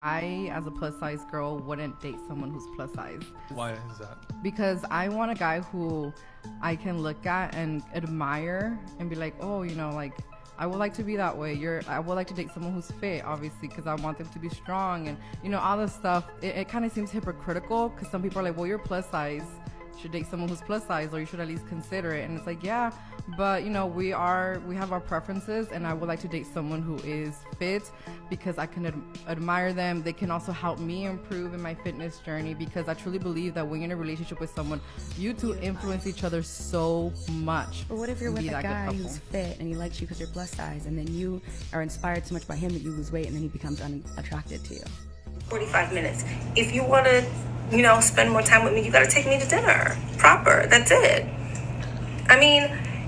I, as a plus size girl, wouldn't date someone who's plus size. Why is that? Because I want a guy who I can look at and admire and be like, oh, like I would like to be that way. I would like to date someone who's fit, obviously, because I want them to be strong and all this stuff. It kind of seems hypocritical because some people are like, well, you're plus size. You should date someone who's plus size, or you should at least consider it. And it's like, yeah, but we have our preferences, and I would like to date someone who is fit because I can admire them. They can also help me improve in my fitness journey, because I truly believe that when you're in a relationship with someone, you two influence each other so much. But what if you're with a guy who's fit and he likes you because you're plus size, and then you are inspired so much by him that you lose weight, and then he becomes unattracted to you? 45 minutes. If you want to, spend more time with me, you got to take me to dinner. Proper. That's it. I mean,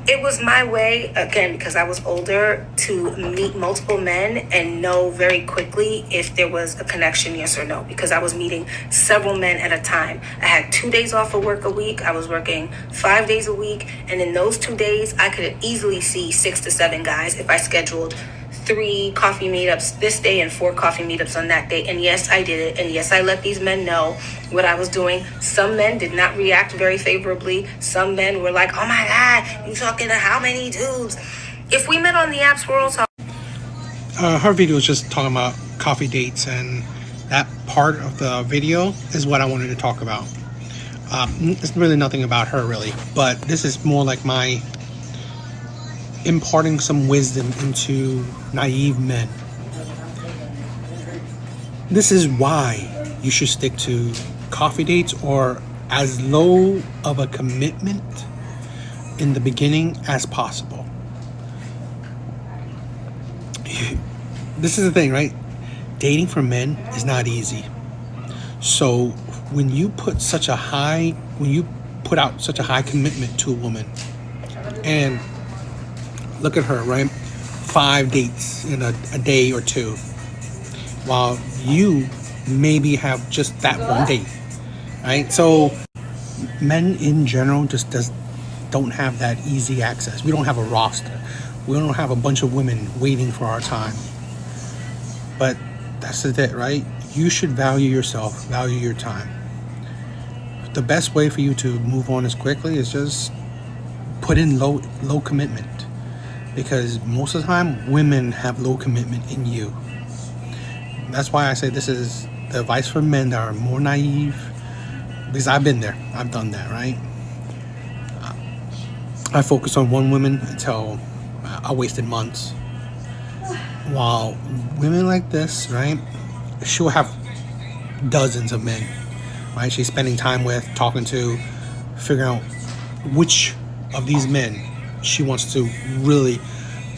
it was my way, again, because I was older, to meet multiple men and know very quickly if there was a connection, yes or no, because I was meeting several men at a time. I had 2 days off of work a week. I was working 5 days a week. And in those 2 days, I could easily see 6 to 7 guys if I scheduled 3 coffee meetups this day and 4 coffee meetups on that day. And yes, I did it. And yes, I let these men know what I was doing. Some men did not react very favorably. Some men were like, oh my God, you talking to how many dudes? If we met on the apps, we're all talking. Her video was just talking about coffee dates, and that part of the video is what I wanted to talk about. It's really nothing about her, really, but this is more like my imparting some wisdom into naive men. This is why you should stick to coffee dates or as low of a commitment in the beginning as possible. This is the thing, right? Dating for men is not easy. So when you put out such a high commitment to a woman, and look at her, right? 5 dates in a day or two, while you maybe have just that one date, right? So men in general don't have that easy access. We don't have a roster. We don't have a bunch of women waiting for our time. But that's it, right? You should value yourself, value your time. The best way for you to move on as quickly is just put in low commitment. Because most of the time, women have low commitment in you. That's why I say this is the advice for men that are more naive. Because I've been there. I've done that, right? I focused on one woman until I wasted months. While women like this, right? She'll have dozens of men, right? She's spending time with, talking to, figuring out which of these men she wants to really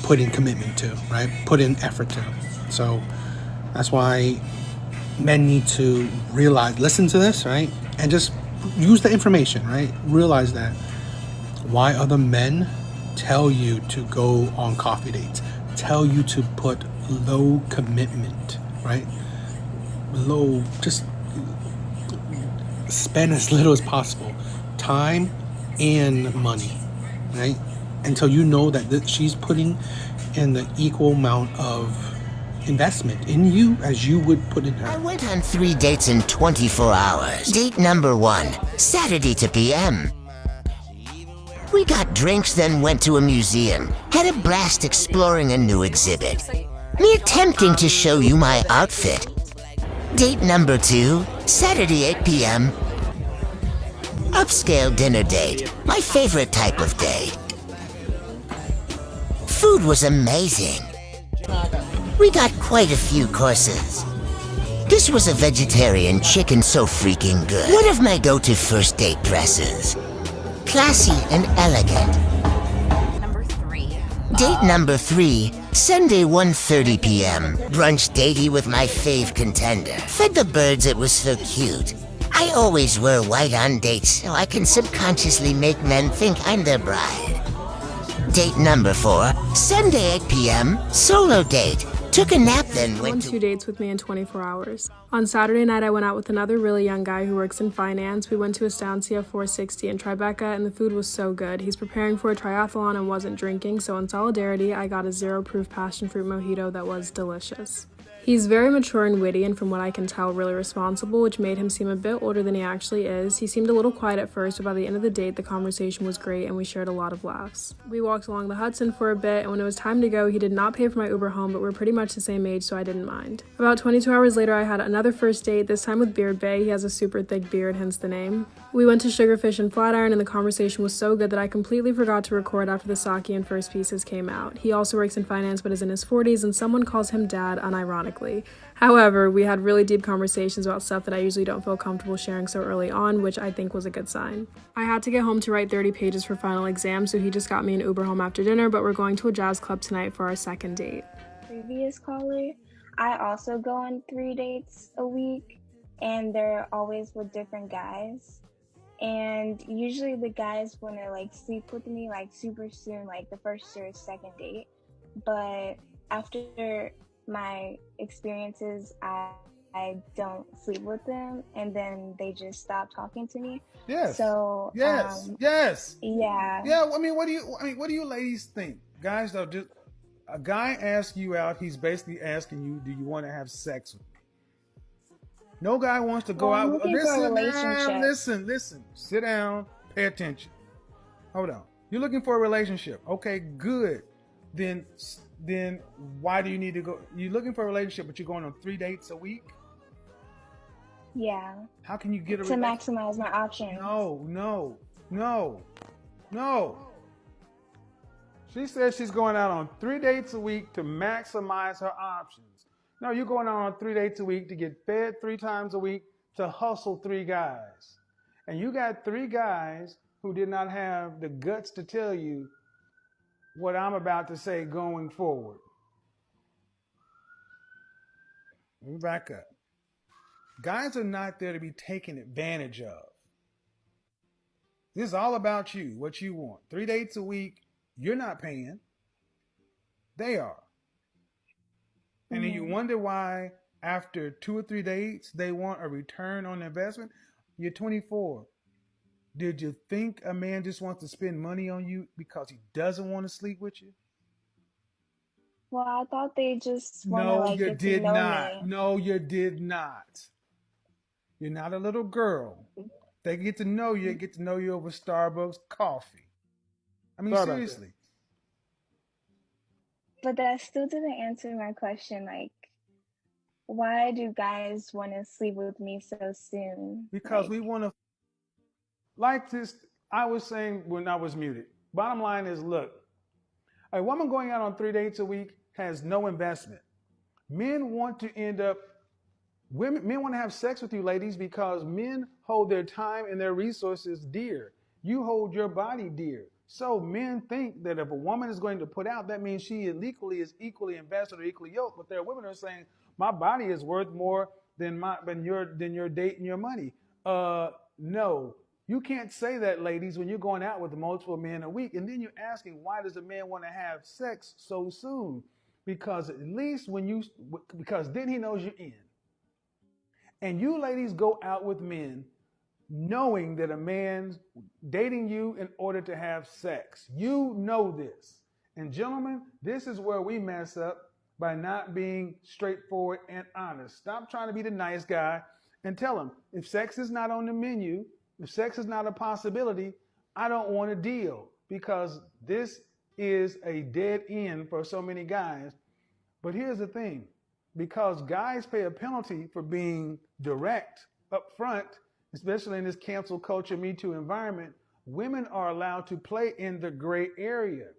put in commitment to, right? Put in effort to. So that's why men need to listen to this, right? And just use the information, right? Realize that why other men tell you to go on coffee dates, tell you to put low commitment, right? Just spend as little as possible, time and money, right? Until you know that she's putting in the equal amount of investment in you as you would put in her. I went on 3 dates in 24 hours. Date number 1, Saturday to PM. We got drinks, then went to a museum. Had a blast exploring a new exhibit. Me attempting to show you my outfit. Date number 2, Saturday 8 PM. Upscale dinner date. My favorite type of date. Food was amazing. We got quite a few courses. This was a vegetarian chicken so freaking good. One of my go-to first date dresses. Classy and elegant. Number 3. Date number 3, Sunday 1:30 PM. Brunch datey with my fave contender. Fed the birds, it was so cute. I always wear white on dates so I can subconsciously make men think I'm their bride. Date number 4, Sunday 8 PM, solo date. Took a nap, then went 2 dates with me in 24 hours. On Saturday night, I went out with another really young guy who works in finance. We went to Estancia 460 in Tribeca, and the food was so good. He's preparing for a triathlon and wasn't drinking, so in solidarity, I got a zero-proof passion fruit mojito that was delicious. He's very mature and witty, and from what I can tell, really responsible, which made him seem a bit older than he actually is. He seemed a little quiet at first, but by the end of the date, the conversation was great and we shared a lot of laughs. We walked along the Hudson for a bit, and when it was time to go, he did not pay for my Uber home, but we're pretty much the same age, so I didn't mind. About 22 hours later, I had another first date, this time with Beard Bay. He has a super thick beard, hence the name. We went to Sugarfish and Flatiron, and the conversation was so good that I completely forgot to record after the sake and first pieces came out. He also works in finance but is in his 40s, and someone calls him dad unironically. However, we had really deep conversations about stuff that I usually don't feel comfortable sharing so early on, which I think was a good sign. I had to get home to write 30 pages for final exam, so he just got me an Uber home after dinner, but we're going to a jazz club tonight for our second date. Previous caller, I also go on 3 dates a week, and they're always with different guys. And usually the guys want to like sleep with me like super soon, like the first or second date. But after my experiences, I don't sleep with them, and then they just stop talking to me. Yes. So yes. Yeah. Yeah. I mean, what do you ladies think? Guys, though, just a guy asks you out. He's basically asking you, do you want to have sex with me? No guy wants to go out. I'm looking for a relationship. Listen. Sit down. Pay attention. Hold on. You're looking for a relationship. Okay, good. Then why do you need to go? You're looking for a relationship, but you're going on 3 dates a week? Yeah. How can you get a to maximize my options? No. She says she's going out on 3 dates a week to maximize her options. No, you're going out on 3 dates a week to get fed 3 times a week to hustle 3 guys. And you got 3 guys who did not have the guts to tell you what I'm about to say going forward. Let me back up. Guys are not there to be taken advantage of. This is all about you, what you want. 3 dates a week, you're not paying. They are. And then you wonder why after 2 or 3 dates, they want a return on investment. You're 24. Did you think a man just wants to spend money on you because he doesn't want to sleep with you? Well, I thought they just want to like get to know me. No, you did not. You're not a little girl. They get to know you. They get to know you over Starbucks coffee. I mean, seriously. But that still didn't answer my question. Like, why do guys want to sleep with me so soon? Because we want to. Like this, I was saying when I was muted. Bottom line is, look, a woman going out on 3 dates a week has no investment. Men want to men want to have sex with you, ladies, because men hold their time and their resources dear. You hold your body dear. So men think that if a woman is going to put out, that means she is equally invested or equally yoked. But there are women who are saying, my body is worth more than your date and your money. No. You can't say that, ladies, when you're going out with multiple men a week. And then you're asking, why does a man want to have sex so soon? Because at least because then he knows you're in. And you ladies go out with men knowing that a man's dating you in order to have sex. You know this. And gentlemen, this is where we mess up by not being straightforward and honest. Stop trying to be the nice guy and tell him, if sex is not on the menu, if sex is not a possibility, I don't want to deal, because this is a dead end for so many guys. But here's the thing, because guys pay a penalty for being direct up front, especially in this cancel culture, Me Too environment, women are allowed to play in the gray area.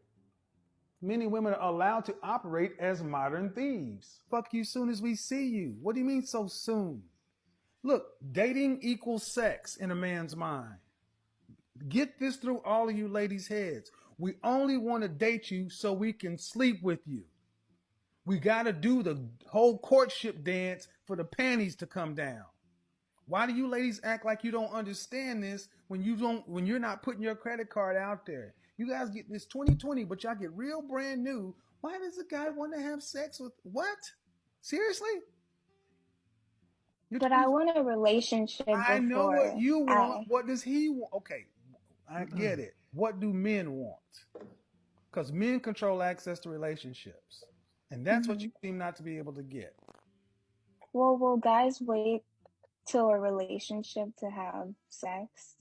Many women are allowed to operate as modern thieves. Fuck you soon as we see you. What do you mean so soon? Look, dating equals sex in a man's mind. Get this through all of you ladies' heads. We only want to date you so we can sleep with you. We got to do the whole courtship dance for the panties to come down. Why do you ladies act like you don't understand this when you're not putting your credit card out there? You guys get this 2020, but y'all get real brand new. Why does a guy want to have sex with what? Seriously? But I want a relationship. I know what you want. What does he want? Okay, I get it. What do men want? Because men control access to relationships. And that's what you seem not to be able to get. Well, will guys wait till a relationship to have sex?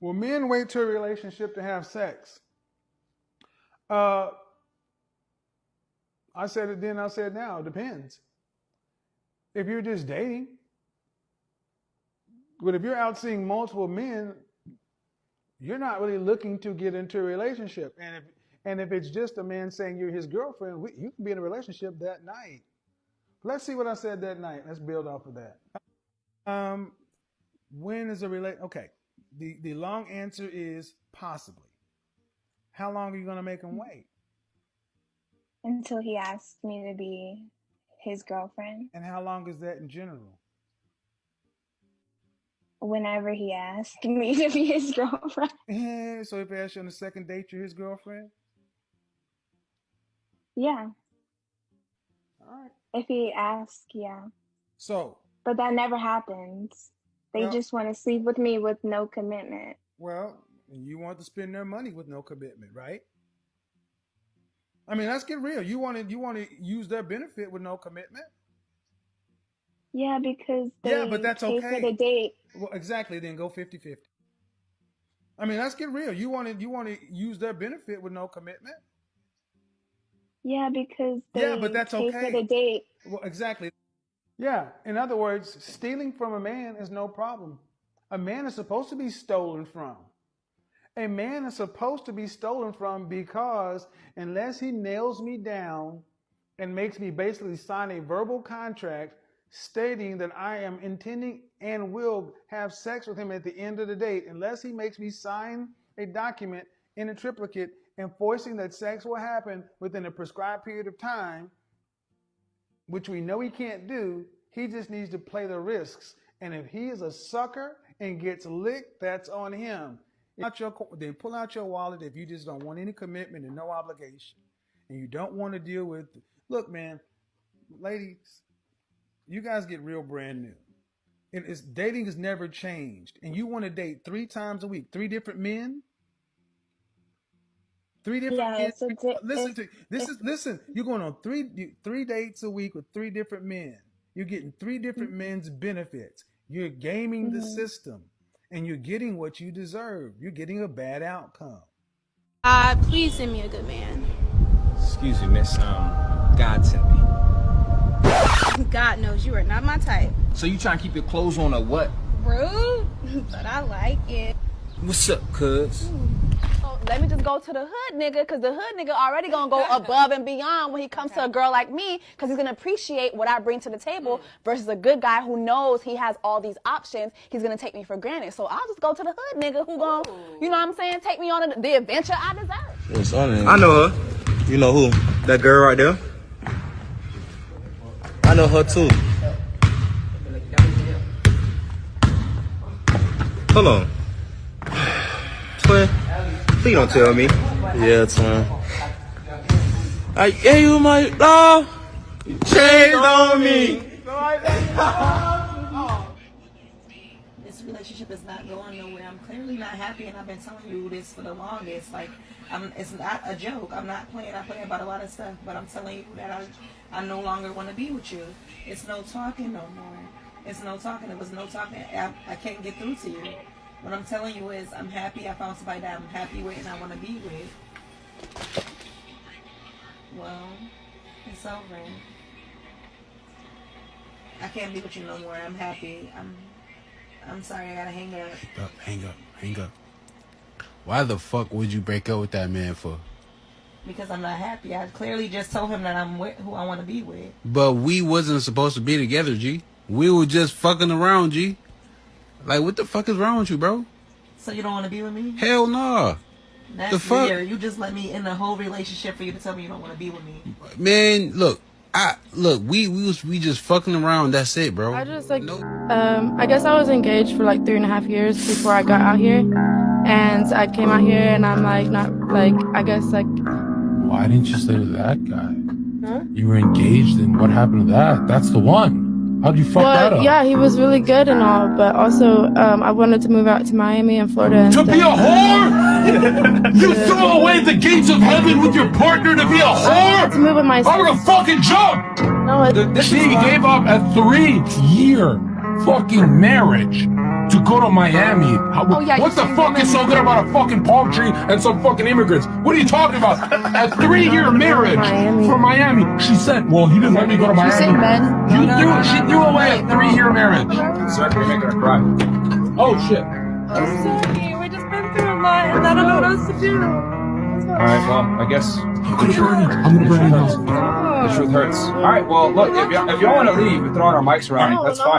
Will men wait till a relationship to have sex? I said it then, I'll say it now. It depends. If you're just dating, but if you're out seeing multiple men, you're not really looking to get into a relationship. And if it's just a man saying you're his girlfriend, you can be in a relationship that night. Let's see what I said that night. Let's build off of that. When is a relate? Okay. The long answer is possibly. How long are you going to make him wait? Until he asks me to be his girlfriend. And how long is that in general? Whenever he asks me to be his girlfriend. Yeah, so if he asks you on the second date, you're his girlfriend? Yeah. All right. If he asks, yeah. So. But that never happens. They just want to sleep with me with no commitment. Well, you want to spend their money with no commitment, right? I mean, let's get real. You want to use their benefit with no commitment? Yeah, because they but that's pay okay. for the date. Well, exactly. Then go 50-50. I mean, let's get real. You want to use their benefit with no commitment? Yeah, because they but that's pay okay. for the date. Well, exactly. Yeah. In other words, stealing from a man is no problem. A man is supposed to be stolen from. A man is supposed to be stolen from because unless he nails me down and makes me basically sign a verbal contract stating that I am intending and will have sex with him at the end of the date, unless he makes me sign a document in a triplicate enforcing that sex will happen within a prescribed period of time, which we know he can't do, he just needs to play the risks. And if he is a sucker and gets licked, that's on him. Then pull out your wallet if you just don't want any commitment and no obligation. And you don't want to deal with, look, man, ladies, you guys get real brand new. Dating has never changed. And you want to date 3 times a week, 3 different men? 3 different men? Listen, you're going on 3 dates a week with 3 different men. You're getting 3 different men's benefits. You're gaming the system. And you're getting what you deserve. You're getting a bad outcome. Please send me a good man. Excuse me, miss. God sent me. God knows you are not my type. So you trying to keep your clothes on or what? Rude, but I like it. What's up, cuz? So let me just go to the hood nigga, because the hood nigga already gonna go above and beyond when he comes to a girl like me, because he's gonna appreciate what I bring to the table versus a good guy who knows he has all these options. He's gonna take me for granted. So I'll just go to the hood nigga who gonna, you know what I'm saying, take me on the adventure I deserve. What's on it? I know her. You know who? That girl right there? I know her too. Hold on. Twin, please don't tell me. Yeah, twin. I gave you my love. Changed on me. This relationship is not going nowhere. I'm clearly not happy, and I've been telling you this for the longest. Like, it's not a joke. I'm not playing. I play about a lot of stuff, but I'm telling you that I no longer want to be with you. It's no talking no more. It's no talking. It was no talking. I can't get through to you. What I'm telling you is I'm happy I found somebody that I'm happy with and I want to be with. Well, it's over. I can't be with you no more. I'm happy. I'm sorry. I gotta hang up. Hang up. Why the fuck would you break up with that man for? Because I'm not happy. I clearly just told him that I'm with who I want to be with. But we wasn't supposed to be together, G. We were just fucking around, G. Like, what the fuck is wrong with you, bro? So you don't want to be with me? Hell no. That's the fuck? weird. You just let me in the whole relationship for you to tell me you don't want to be with me. Man, look, we just fucking around. That's it, bro. I just I guess I was engaged for like 3.5 years before I got out here, and I came out here and I'm like I guess. Why didn't you stay with that guy? Huh? You were engaged, and what happened to that? That's the one. How'd you fuck that up? Yeah, he was really good and all, but also I wanted to move out to Miami and Florida. And to be a whore? You throw away the gates of heaven with your partner to be a whore? To move with my I'm gonna fucking jump! She gave up a 3-year fucking marriage to go to Miami. What the fuck is so good about a fucking palm tree and some fucking immigrants? What are you talking about? A 3-year marriage for Miami. She said, well, he didn't let me go to Miami. She threw away a 3-year marriage. Sorry for making her cry. Oh, shit. I'm sorry. We just been through a lot and I don't know what else to do. Alright, well, I guess I'm gonna burn it. the truth hurts. Alright, well, look, if y'all want to leave and throw our mics around, that's fine.